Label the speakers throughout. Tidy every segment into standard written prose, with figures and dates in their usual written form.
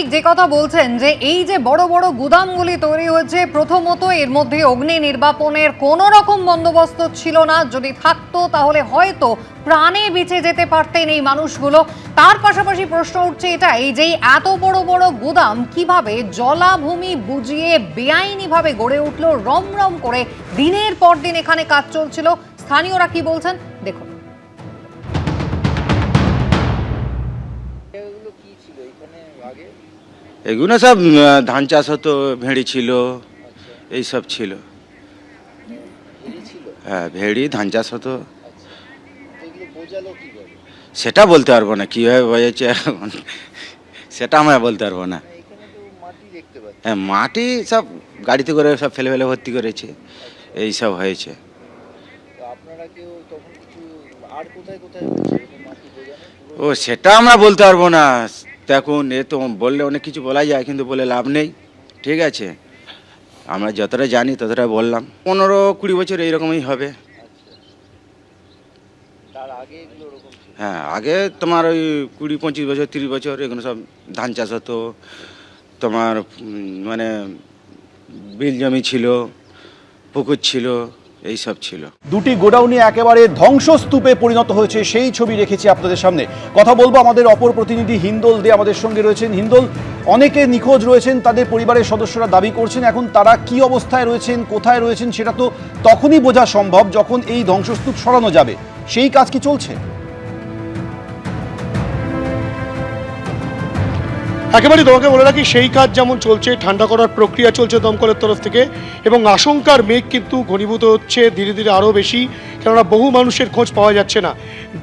Speaker 1: ঠিক যে কথা বলছেন যে এই যে বড় বড় গুদামগুলি তৈরি হয়েছে, প্রথমত এর মধ্যে অগ্নি নির্বাপনের কোনো রকম বন্দোবস্ত ছিল না। যদি থাকতো তাহলে হয়তো প্রাণে বেঁচে যেতে পারতেন এই মানুষগুলো। তার পাশাপাশি প্রশ্ন উঠছে এটা, এই যে এত বড় বড় গুদাম কিভাবে জলাভূমি বুঝিয়ে বেআইনিভাবে গড়ে উঠলো, রমরম করে দিনের পর দিন এখানে কাজ চলছিল। স্থানীয়রা কি বলছেন দেখুন।
Speaker 2: এগুলো সব ধান চাষ হতো, ভেড়ি ছিল, এই সব ছিল। হ্যাঁ, ভেড়ি ধান চাষ হতো। সেটা বলতে পারবো না কীভাবে বোঝাচ্ছে এখন, সেটা আমরা বলতে পারবো না। হ্যাঁ, মাটি সব গাড়িতে করে সব ফেলে ফেলে ভর্তি করেছে, এই সব হয়েছে। ও সেটা আমরা বলতে পারবো না। দেখুন, এ তো বললে অনেক কিছু বলা যায়, কিন্তু বলে লাভ নেই। ঠিক আছে, আমরা যতটা জানি ততটা বললাম। 15-20 বছর এইরকমই হবে। হ্যাঁ, আগে তোমার ওই 20-25 বছর, 30 বছর এগুলো সব ধান চাষ হতো। তোমার মানে বিল জমি ছিল, পুকুর ছিল, এই সব ছিল।
Speaker 3: দুটি গোডাউনই একেবারে ধ্বংসস্তূপে পরিণত হয়েছে, সেই ছবি রেখেছি আপনাদের সামনে। কথা বলবো আমাদের অপর প্রতিনিধি হিন্দোল দে আমাদের সঙ্গে রয়েছেন। হিন্দোল, অনেকে নিখোঁজ রয়েছেন, তাদের পরিবারের সদস্যরা দাবি করছেন এখন তারা কি অবস্থায় রয়েছেন, কোথায় রয়েছেন সেটা তো তখনই বোঝা সম্ভব যখন এই ধ্বংসস্তূপ সরানো যাবে। সেই কাজ কি চলছে?
Speaker 4: একেবারে তোমাকে বলে রাখি, সেই কাজ যেমন চলছে, ঠান্ডা করার প্রক্রিয়া চলছে দমকলের তরফ থেকে, এবং আশঙ্কার মেঘ কিন্তু ঘনীভূত হচ্ছে ধীরে ধীরে আরও বেশি, কেননা বহু মানুষের খোঁজ পাওয়া যাচ্ছে না।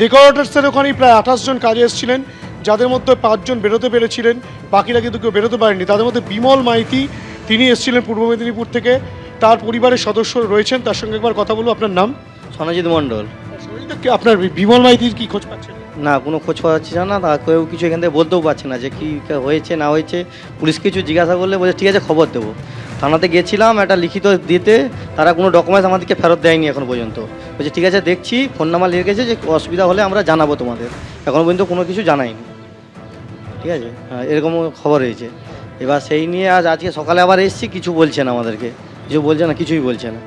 Speaker 4: ডেকোরেটার্সের ওখানেই প্রায় 28 জন কাজে এসেছিলেন, যাদের মধ্যে 5 জন বেরোতে পেরেছিলেন, বাকিরা কিন্তু কেউ বেরোতে পারেনি। তাদের মধ্যে বিমল মাইতি, তিনি এসেছিলেন পূর্ব মেদিনীপুর থেকে, তার পরিবারের সদস্য রয়েছেন, তার সঙ্গে একবার কথা বলবো। আপনার নাম?
Speaker 5: সনজিৎ মণ্ডল।
Speaker 4: আপনার বিমল মাইতির কি খোঁজ পাচ্ছেন?
Speaker 5: না, কোনো খোঁজ পাওয়া যাচ্ছে না, তা কেউ কিছু এখান থেকে বলতেও পারছে না যে কী হয়েছে না হয়েছে। পুলিশ কিছু জিজ্ঞাসা করলে বলে ঠিক আছে খবর দেবো। থানাতে গিয়েছিলাম একটা লিখিত দিতে, তারা কোনো ডকুমেন্টস আমাদেরকে ফেরত দেয়নি এখন পর্যন্ত। বলছে ঠিক আছে দেখছি, ফোন নাম্বার লিখে গেছে যে অসুবিধা হলে আমরা জানাবো তোমাদের। এখনও পর্যন্ত কোনো কিছু জানায়নি। ঠিক আছে, হ্যাঁ, এরকম খবর হয়েছে। এবার সেই নিয়ে আজকে সকালে আবার এসেছি, কিছু বলছে না আমাদেরকে, কিছু বলছে না, কিছুই বলছে না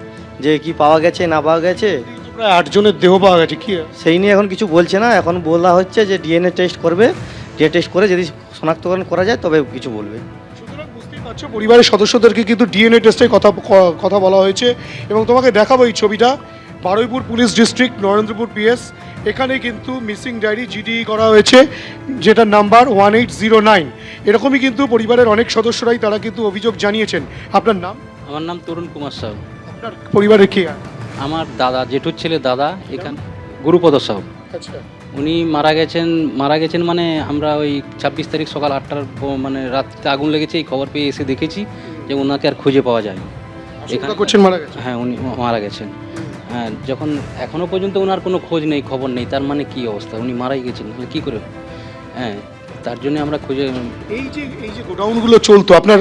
Speaker 5: যে কি পাওয়া গেছে না পাওয়া গেছে।
Speaker 4: প্রায় 8 জনের দেহ পাওয়া গেছে, কি
Speaker 5: সেই নিয়ে এখন কিছু বলছে না। এখন বলা হচ্ছে যে ডিএনএ টেস্ট করবে, ডিএনএ টেস্ট করে যদি শনাক্তকরণ করা যায় তবে কিছু বলবে।
Speaker 4: সুতরাং বুঝতেই পারছো, পরিবারের সদস্যদেরকে কিন্তু ডিএনএ টেস্টের কথা বলা হয়েছে। এবং তোমাকে দেখাবো এই ছবিটা, Baruipur police district, Narendrapur PS, এখানে কিন্তু মিসিং ডায়েরি জিডি করা হয়েছে, যেটার নাম্বার 1809। এরকমই কিন্তু পরিবারের অনেক সদস্যরাই তারা কিন্তু অভিযোগ জানিয়েছেন। আপনার নাম?
Speaker 6: আমার নাম তরুণ কুমার সাউ।
Speaker 4: আপনার পরিবারের কে?
Speaker 6: আমার দাদা, জেঠুর ছেলে দাদা, এখানে গুরুপদ সাউ।
Speaker 4: আচ্ছা,
Speaker 6: উনি মারা গেছেন মানে আমরা ওই 26 তারিখ সকাল 8টার মানে রাত্রিতে আগুন লেগেছে, এই খবর পেয়ে এসে দেখেছি যে ওনাকে আর খুঁজে পাওয়া যায়।
Speaker 4: এখানে করছেন মারা গেছে?
Speaker 6: হ্যাঁ, উনি মারা গেছেন। হ্যাঁ, যখন এখনও পর্যন্ত ওনার কোনো খোঁজ নেই, খবর নেই, তার মানে কি অবস্থা, উনি মারাই গেছেন, তাহলে কী করে? হ্যাঁ, তার জন্য আমরা খুঁজে।
Speaker 4: এই যে গোডাউনগুলো চলতো, আপনার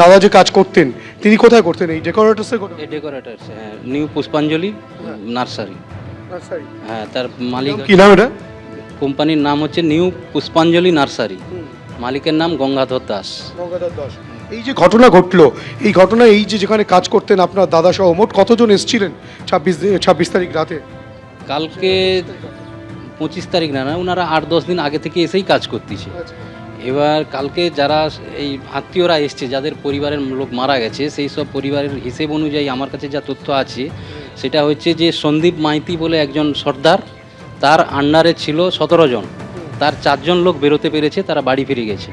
Speaker 4: দাদা যে কাজ করতেন তিনি কোথায় করতেন? এই ডেকোরেটার্সের গোডাউন?
Speaker 6: এই ডেকোরেটার্স, হ্যাঁ, নিউ পুষ্পাঞ্জলি নার্সারি। হ্যাঁ, তার মালিক
Speaker 4: কি নাম এটা?
Speaker 6: কোম্পানির নাম হচ্ছে নিউ পুষ্পাঞ্জলি নার্সারি, মালিকের নাম গঙ্গাধর দাস।
Speaker 4: এই যে ঘটনা ঘটলো, এই ঘটনা এই যে যেখানে কাজ করতেন আপনার দাদা সহ মোট কতজন এসেছিলেন 26 তারিখ রাতে?
Speaker 6: কালকে 25 তারিখ না, ওনারা 8-10 দিন আগে থেকে এসেই কাজ করতেছে। এবার কালকে যারা এই আত্মীয়রা এসছে, যাদের পরিবারের লোক মারা গেছে, সেই সব পরিবারের হিসেব অনুযায়ী আমার কাছে যা তথ্য আছে সেটা হচ্ছে যে সন্দীপ মাইতি বলে একজন সর্দার, তার আন্ডারে ছিল 17 জন, তার 4 জন লোক বেরোতে পেরেছে, তারা বাড়ি ফিরে গেছে।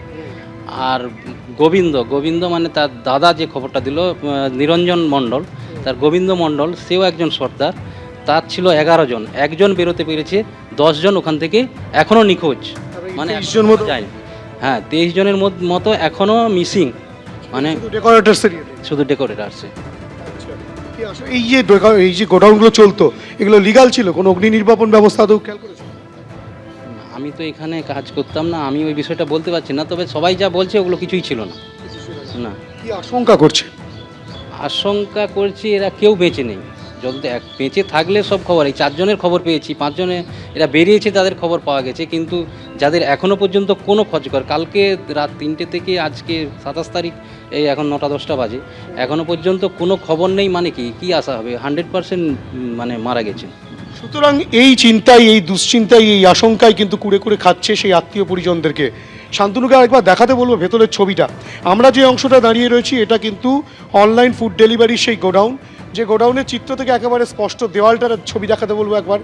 Speaker 6: আর গোবিন্দ মানে তার দাদা যে খবরটা দিল, নিরঞ্জন মণ্ডল, তার গোবিন্দ মণ্ডল, সেও একজন সর্দার, তার ছিল 11 জন, একজন বেরোতে পেরেছে, 10 জন ওখান থেকে এখনও নিখোঁজ, মানে
Speaker 4: 23 জন মতো
Speaker 6: যায়। হ্যাঁ, 23 জনের মতো এখনও মিসিং, মানে শুধু ডেকোরেটার্সে।
Speaker 4: এই যে গোডাউনগুলো চলতো, এগুলো লিগাল ছিল? কোনো অগ্নি নির্বাপন ব্যবস্থা তো খেয়াল করেছে?
Speaker 6: আমি তো এখানে কাজ করতাম না, আমি ওই বিষয়টা বলতে পারছি না, তবে সবাই যা বলছে ওগুলো কিছুই ছিল না। না,
Speaker 4: কি আশঙ্কা করছে?
Speaker 6: আশঙ্কা করছি এরা কেউ বেঁচে নেই, যত বেঁচে থাকলে সব খবর, এই 4 জনের খবর পেয়েছি, 5 জনে এরা বেরিয়েছে তাদের খবর পাওয়া গেছে, কিন্তু যাদের এখনও পর্যন্ত কোনো খোঁজখবর, কালকে রাত 3টে থেকে আজকে 27 তারিখ, এই এখন 9টা-10টা বাজে, এখনও পর্যন্ত কোনো খবর নেই। মানে কি আশা হবে? 100% মানে মারা গেছে।
Speaker 4: সুতরাং এই চিন্তায়, এই দুশ্চিন্তায়, এই আশঙ্কায় কিন্তু কুড়ে কুড়ে খাচ্ছে সেই আত্মীয় পরিজনদেরকে। শান্তনুকে আরেকবার দেখাতে বলবো ভেতরের ছবিটা। আমরা যে অংশটা দাঁড়িয়ে রয়েছি এটা কিন্তু অনলাইন ফুড ডেলিভারির সেই গোডাউন, যে গোডাউনের চিত্র থেকে একেবারে স্পষ্ট। দেওয়ালটার ছবি দেখাতে বলবো একবার।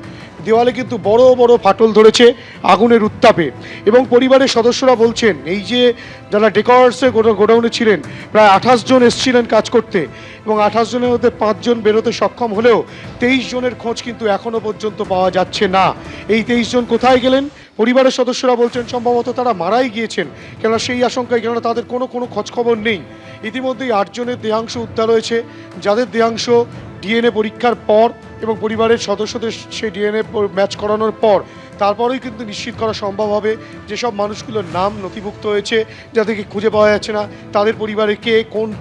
Speaker 4: দেওয়ালে কিন্তু বড় বড় ফাটল ধরেছে আগুনের উত্তাপে, এবং পরিবারের সদস্যরা বলছেন এই যে যারা ডেকর্সে গোডাউনে ছিলেন, প্রায় 28 জন এসেছিলেন কাজ করতে, এবং 28 জনের মধ্যে 5 জন বেরোতে সক্ষম হলেও 23 জনের খোঁজ কিন্তু এখনও পর্যন্ত পাওয়া যাচ্ছে না। এই 23 জন কোথায় গেলেন? পরিবারের সদস্যরা বলছেন সম্ভবত তারা মারাই গিয়েছেন, কেননা সেই আশঙ্কায়, কেননা তাদের কোনো খোঁজ খবর নেই। ইতিমধ্যেই 8 জনের দেহাংশ উদ্ধার হয়েছে, যাদের দেহাংশ ডিএনএ পরীক্ষার পর এবং পরিবারের সদস্যদের সেই ডিএনএ ম্যাচ করানোর পর তারপরেই কিন্তু নিশ্চিত করা সম্ভব হবে যেসব মানুষগুলোর নাম নথিভুক্ত হয়েছে, যাদেরকে খুঁজে পাওয়া যাচ্ছে না, তাদের পরিবারে কে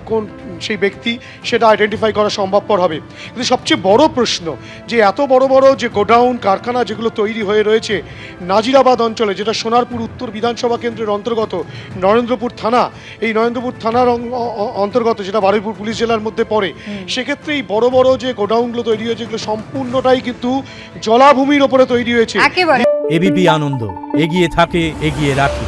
Speaker 4: কোন সেই ব্যক্তি, সেটা আইডেন্টিফাই করা সম্ভবপর হবে। কিন্তু সবচেয়ে বড় প্রশ্ন যে এত বড় বড় যে গোডাউন কারখানা যেগুলো তৈরি হয়ে রয়েছে নাজিরাবাদ অঞ্চলে, যেটা সোনারপুর উত্তর বিধানসভা কেন্দ্রের অন্তর্গত নরেন্দ্রপুর থানা, এই নরেন্দ্রপুর থানার অন্তর্গত, যেটা বারুইপুর পুলিশ জেলার মধ্যে পড়ে, সেক্ষেত্রে এই বড় বড় যে গোডাউনগুলো তৈরি হয়েছে এগুলো সম্পূর্ণটাই কিন্তু জলাভূমির ওপরে তৈরি হয়েছে।
Speaker 1: একেবারে
Speaker 7: এবিপি আনন্দ, এগিয়ে থাকে, এগিয়ে রাখে।